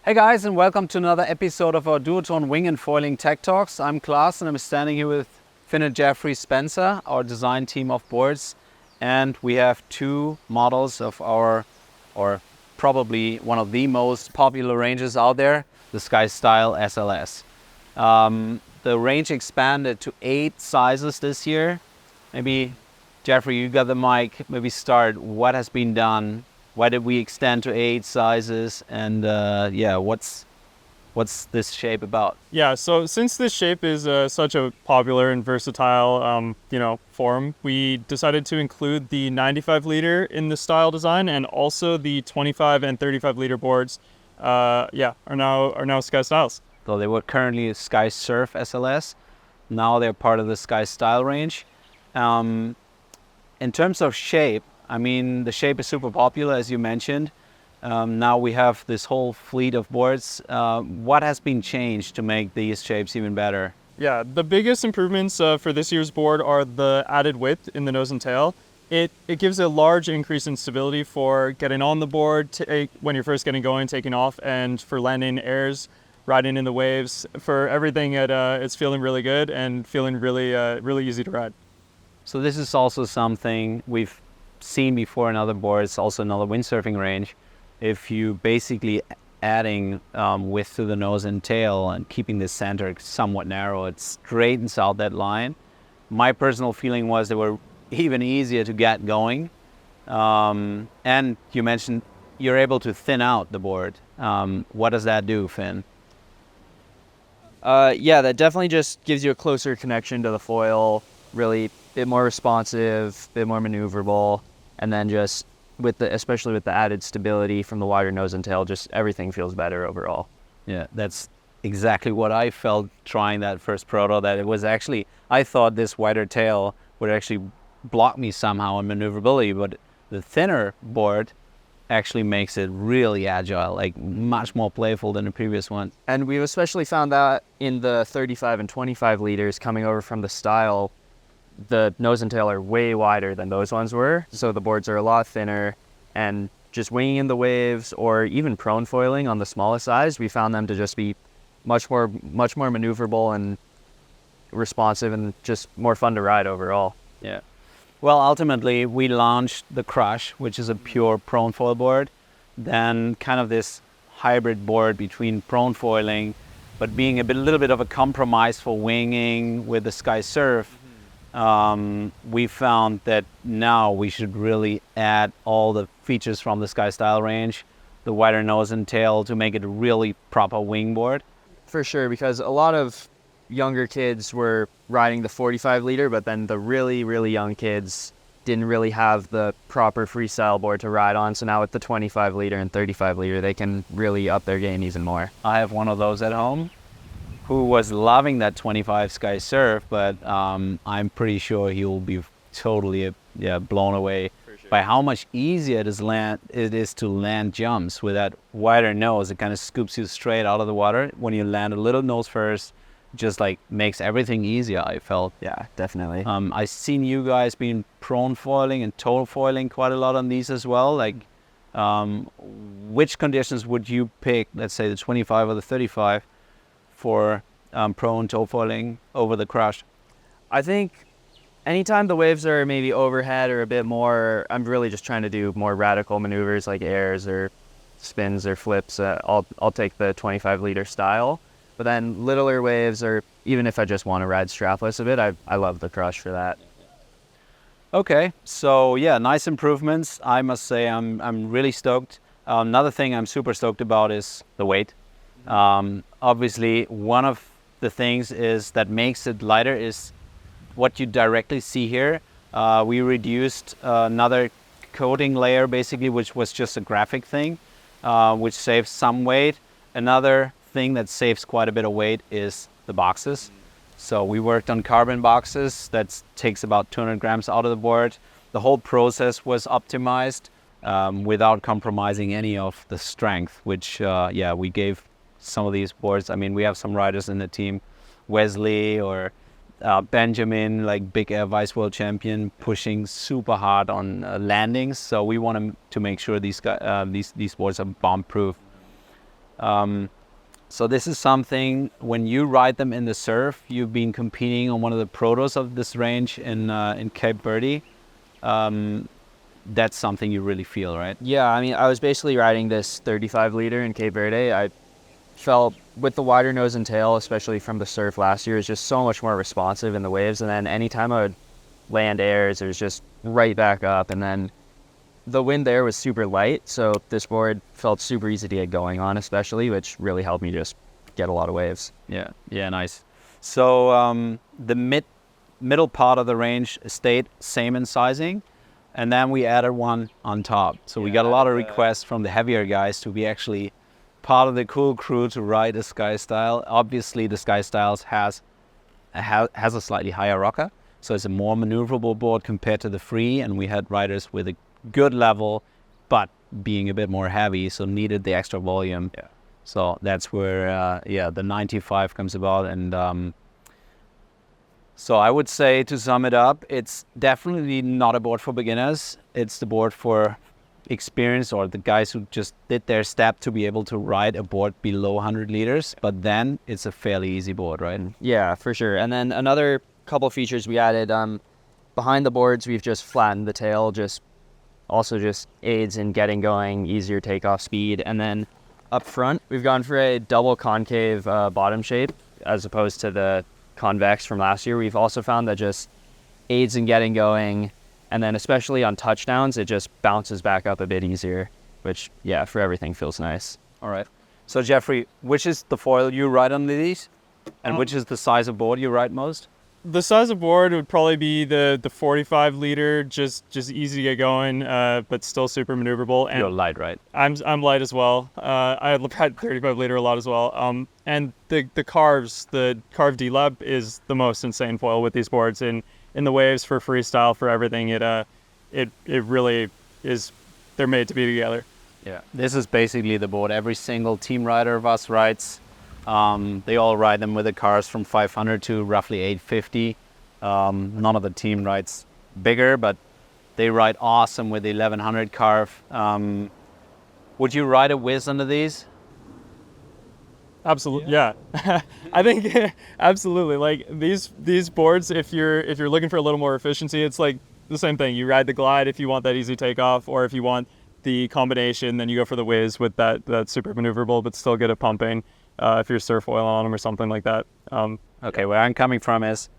Hey guys, and welcome to another episode of our Duotone Wing and Foiling Tech Talks. I'm Klaas and I'm standing here with Finn and Jeffrey Spencer, our design team of boards. And we have two models of our, or probably one of the most popular ranges out there, the Sky Style SLS. The range expanded to 8 sizes this year. Maybe, Jeffrey, you got the mic, maybe start. What has been done? Why did we extend to 8 sizes? And what's this shape about? Yeah, so since this shape is such a popular and versatile, form, we decided to include the 95 liter in the style design, and also the 25 and 35 liter boards. Are now Sky Styles. So they were currently Sky Surf SLS. Now they're part of the Sky Style range. In terms of shape, I mean, the shape is super popular, as you mentioned. Now we have this whole fleet of boards. What has been changed to make these shapes even better? Yeah, the biggest improvements for this year's board are the added width in the nose and tail. It gives a large increase in stability for getting on the board, when you're first getting going, taking off, and for landing airs, riding in the waves. For everything, it's feeling really good and feeling really easy to ride. So this is also something we've seen before in other boards, also another windsurfing range. If you basically adding width to the nose and tail and keeping the center somewhat narrow, it straightens out that line. My personal feeling was they were even easier to get going. And you mentioned you're able to thin out the board. What does that do, Finn? That definitely just gives you a closer connection to the foil, really a bit more responsive, a bit more maneuverable, and then just especially with the added stability from the wider nose and tail, just everything feels better overall. Yeah, that's exactly what I felt trying that first proto, that it was actually, I thought this wider tail would actually block me somehow in maneuverability, but the thinner board actually makes it really agile, like much more playful than the previous one. And we've especially found that in the 35 and 25 liters coming over from the style, the nose and tail are way wider than those ones were. So the boards are a lot thinner, and just winging in the waves or even prone foiling on the smallest size, we found them to just be much more maneuverable and responsive and just more fun to ride overall. Yeah. Well, ultimately we launched the Crush, which is a pure prone foil board, then kind of this hybrid board between prone foiling, but being a little bit of a compromise for winging with the Sky Surf. We found that now we should really add all the features from the Sky Style range, the wider nose and tail, to make it a really proper wingboard. For sure, because a lot of younger kids were riding the 45 liter, but then the really young kids didn't really have the proper freestyle board to ride on. So now with the 25 liter and 35 liter, they can really up their game even more. I have one of those at home, who was loving that 25 Sky Surf, but I'm pretty sure he will be totally blown away by how much easier it is to land jumps with that wider nose. It kind of scoops you straight out of the water. When you land a little nose first, just like makes everything easier, I felt. Yeah, definitely. I've seen you guys being prone foiling and total foiling quite a lot on these as well. Like, which conditions would you pick, let's say the 25 or the 35, for prone toe foiling over the Crush? I think anytime the waves are maybe overhead or a bit more, I'm really just trying to do more radical maneuvers like airs or spins or flips. I'll take the 25 liter style. But then littler waves, or even if I just want to ride strapless a bit, I love the Crush for that. Okay, so yeah, nice improvements. I must say I'm really stoked. Another thing I'm super stoked about is the weight. Obviously, one of the things that makes it lighter is what you directly see here. We reduced another coating layer, basically, which was just a graphic thing, which saves some weight. Another thing that saves quite a bit of weight is the boxes. So we worked on carbon boxes that takes about 200 grams out of the board. The whole process was optimized without compromising any of the strength, which we gave some of these boards. I mean, we have some riders in the team, Wesley or Benjamin, like big air vice world champion, pushing super hard on landings. So we want to make sure these boards are bomb proof. So this is something, when you ride them in the surf, you've been competing on one of the protos of this range in Cape Verde. That's something you really feel, right? Yeah, I mean, I was basically riding this 35 liter in Cape Verde. I felt with the wider nose and tail, especially from the surf last year, is just so much more responsive in the waves. And then anytime I would land airs, it was just right back up. And then the wind there was super light, so this board felt super easy to get going on, especially, which really helped me just get a lot of waves. Yeah, yeah, nice. So the middle part of the range stayed same in sizing, and then we added one on top. So we got a lot of requests from the heavier guys to be actually part of the cool crew to ride a Sky Style. Obviously, the Sky Styles has a slightly higher rocker, so it's a more maneuverable board compared to the free, and we had riders with a good level, but being a bit more heavy, so needed the extra volume. Yeah. So that's where, the 95 comes about. And so I would say, to sum it up, it's definitely not a board for beginners. It's the board for experienced, or the guys who just did their step to be able to ride a board below 100 liters. But then it's a fairly easy board, right? Yeah, for sure. And then another couple features we added, behind the boards, we've just flattened the tail, just aids in getting going, easier takeoff speed. And then up front, we've gone for a double concave bottom shape as opposed to the convex from last year. We've also found that just aids in getting going, and then especially on touchdowns, it just bounces back up a bit easier, which, yeah, for everything feels nice. All right. So Jeffrey, which is the foil you ride on these? And which is the size of board you ride most? The size of board would probably be the 45 liter, just easy to get going, but still super maneuverable. And You're light, right? I'm light as well. I ride 35 liter a lot as well. And the carved D-Lab is the most insane foil with these boards. In the waves, for freestyle, for everything, it really is. They're made to be together. Yeah. This is basically the board every single team rider of us rides. They all ride them with the cars from 500 to roughly 850. None of the team rides bigger, but they ride awesome with the 1100 carve. Would you ride a whiz under these? Absolutely, yeah. I think absolutely. Like these boards, if you're looking for a little more efficiency, it's like the same thing. You ride the glide if you want that easy takeoff, or if you want the combination, then you go for the whiz with that super maneuverable, but still get it pumping. If you're surf oil on them or something like that. Okay, where I'm coming from is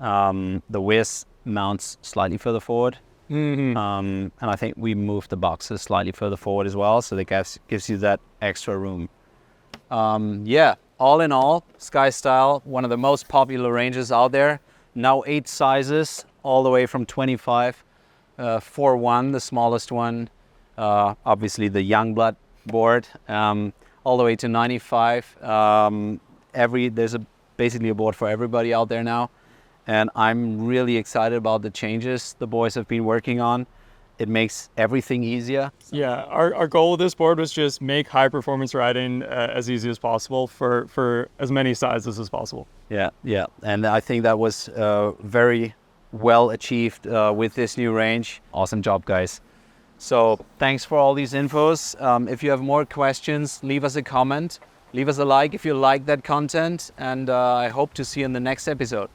the whiz mounts slightly further forward. And I think we moved the boxes slightly further forward as well, so that gives you that extra room. Yeah, all in all, Sky Style, one of the most popular ranges out there. Now 8 sizes, all the way from 25, 4-1, the smallest one. Obviously the Youngblood board. All the way to 95. There's basically a board for everybody out there now, and I'm really excited about the changes the boys have been working on. It makes everything easier. Yeah, our goal with this board was just make high performance riding as easy as possible for as many sizes as possible. Yeah, and I think that was very well achieved with this new range. Awesome job, guys. So thanks for all these infos. If you have more questions, leave us a comment. Leave us a like if you like that content. And I hope to see you in the next episode.